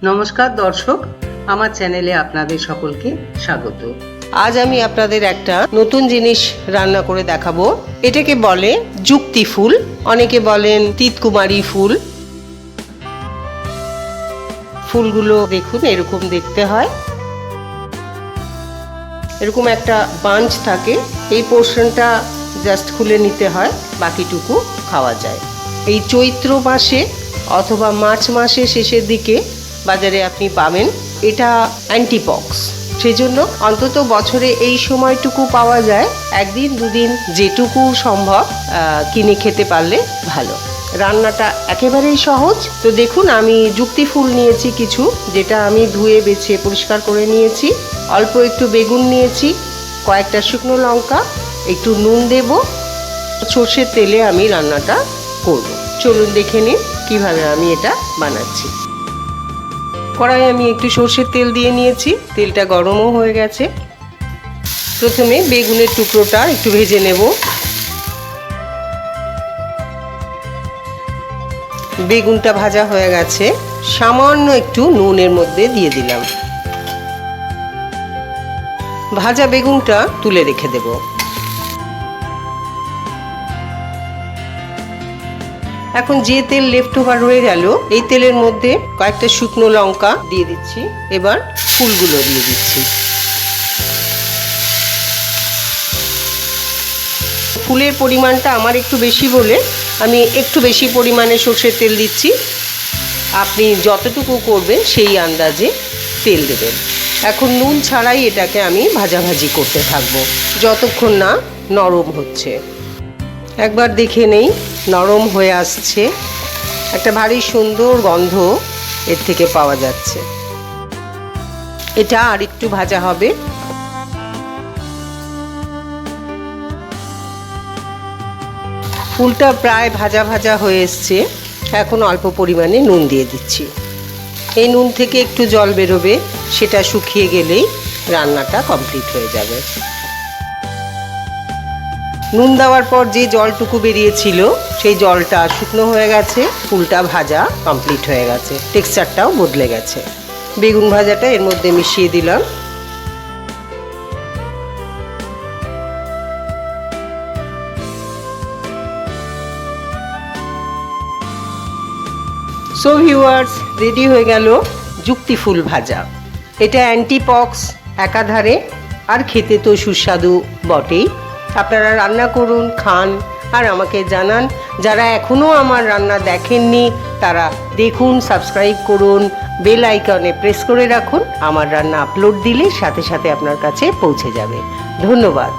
নমস্কার দর্শক, আমার চ্যানেলে আপনাদের সকলকে স্বাগত। আজ আমি আপনাদের একটা নতুন জিনিস রান্না করে দেখাবো। এটাকে বলে যুক্তি ফুল, অনেকে বলেন তিতকুমারী ফুল। ফুলগুলো দেখুন, এরকম দেখতে হয়। এরকম একটা বাঞ্চ থাকে, এই পোর্শনটা জাস্ট খুলে নিতে হয়, বাকিটুকু খাওয়া যায়। এই চৈত্র মাসে অথবা মার্চ মাসের শেষের দিকে বাজারে আপনি পাবেন। এটা অ্যান্টিপক্স, সেজন্য অন্তত বছরে এই সময়টুকু পাওয়া যায়, একদিন দুদিন যেটুকু সম্ভব কিনে খেতে পারলে ভালো। রান্নাটা একেবারেই সহজ। তো দেখুন, আমি যুক্তি ফুল নিয়েছি কিছু, যেটা আমি ধুয়ে বেছে পরিষ্কার করে নিয়েছি। অল্প একটু বেগুন নিয়েছি, কয়েকটা শুকনো লঙ্কা, একটু নুন দেব, সর্ষের তেলে আমি রান্নাটা করব। চলুন দেখে নিন কিভাবে আমি এটা বানাচ্ছি। কড়াই আমি একটু সর্ষের তেল দিয়ে নিয়েছি, তেলটা গরমও হয়ে গেছে। প্রথমে বেগুনের টুকরোটা একটু ভেজে নেব। বেগুনটা ভাজা হয়ে গেছে, সামান্য একটু নুনের মধ্যে দিয়ে দিলাম। ভাজা বেগুনটা তুলে রেখে দেব। এখন যে তেল লেফট ওভার রয়ে গেল, এই তেলের মধ্যে কয়েকটা শুকনো লঙ্কা দিয়ে দিচ্ছি। এবার ফুলগুলো দিয়ে দিচ্ছি। ফুলের পরিমাণটা আমার একটু বেশি বলে আমি একটু বেশি পরিমাণে সর্ষের তেল দিচ্ছি। আপনি যতটুকু করবেন সেই আন্দাজে তেল দেবেন। এখন নুন ছাড়াই এটাকে আমি ভাজাভাজি করতে থাকবো যতক্ষণ না নরম হচ্ছে। একবার দেখে নেই, নরম হয়ে আসছে, একটা ভারী সুন্দর গন্ধ এর থেকে পাওয়া যাচ্ছে। এটা আর একটু ভাজা হবে। ফুলটা প্রায় ভাজা ভাজা হয়ে এসছে। এখন অল্প পরিমাণে নুন দিয়ে দিচ্ছি। এই নুন থেকে একটু জল বেরোবে, সেটা শুকিয়ে গেলেই রান্নাটা কমপ্লিট হয়ে যাবে। নুন দেওয়ার পর যে জলটুকু বেরিয়েছিল সেই জলটা শুকনো হয়ে গেছে, ফুলটা ভাজা কমপ্লিট হয়ে গেছে, টেক্সচারটাও বদলে গেছে। বেগুন ভাজাটা এর মধ্যে মিশিয়ে দিলাম। সো ভিউয়ার্স, রেডি হয়ে গেল যুক্তি ফুল ভাজা। এটা অ্যান্টিপক্স একাধারে, আর খেতে তো সুস্বাদু বটেই। আপনারা রান্না করুন, খান, আর আমাকে জানান। যারা এখনও আমার রান্না দেখেননি তারা দেখুন, সাবস্ক্রাইব করুন, বেল আইকনে প্রেস করে রাখুন। আমার রান্না আপলোড দিলে সাথে সাথে আপনার কাছে পৌঁছে যাবে। ধন্যবাদ।